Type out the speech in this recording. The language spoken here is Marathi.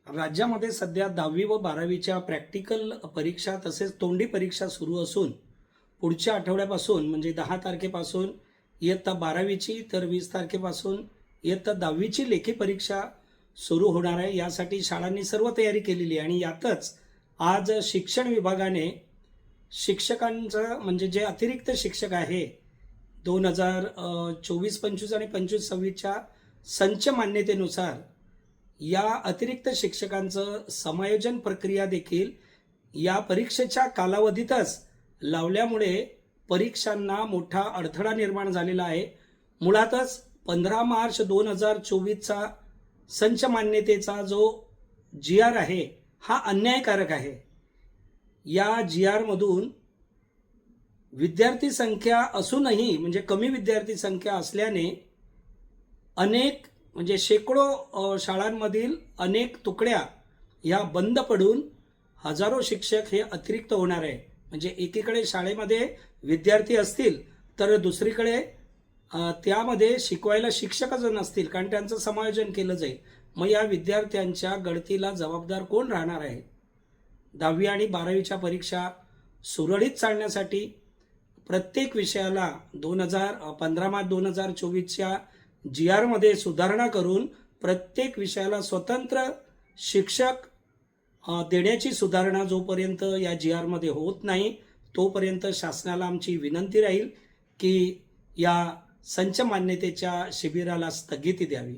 राज्यामध्ये सध्या 10वी व 12वीच्या प्रॅक्टिकल परीक्षा तसेच तोंडी परीक्षा सुरू असून पुढच्या आठवड्यापासून म्हणजे 10 तारखेपासून इयत्ता 12वीची तर 20 तारखेपासून इयत्ता 10वीची लेखी परीक्षा सुरू होणार आहे। यासाठी शाळांनी सर्व तयारी केलेली आहे आणि यातच आज शिक्षण विभागाने शिक्षकांचं म्हणजे जे अतिरिक्त शिक्षक आहे 2024-25 आणि 25-26च्या संच मान्यतेनुसार या अतिरिक्त शिक्षकांचं समायोजन प्रक्रिया देखील या परीक्षेच्या कालावधीतच लावल्यामुळे परीक्षांना मोठा अडथळा निर्माण झालेला आहे। मुळातच 15 मार्च 2024चा संच मान्यतेचा जो GR आहे हा अन्यायकारक आहे। या GR मधून विद्यार्थी संख्या असूनही म्हणजे कमी विद्यार्थी संख्या असल्याने अनेक म्हणजे शेकडो शाळांमधील अनेक तुकड्या या बंद पडून हजारो शिक्षक हे अतिरिक्त होणार आहे। म्हणजे एकीकडे शाळेमध्ये विद्यार्थी असतील तर दुसरीकडे त्यामध्ये शिकवायला शिक्षकच नसतील कारण त्यांचं समायोजन केलं जाईल। मग या विद्यार्थ्यांच्या गळतीला जबाबदार कोण राहणार आहे? 10वी आणि 12वीच्या परीक्षा सुरळीत चालण्यासाठी प्रत्येक विषयाला 15 मार्च 2024च्या GR मध्ये सुधारणा करून प्रत्येक विषयाला स्वतंत्र शिक्षक देण्याची सुधारणा जोपर्यंत या GR मध्ये होत नाही तोपर्यंत शासनाला आमची विनंती राहील की या संच मान्यतेच्या शिबिराला स्थगिती द्यावी।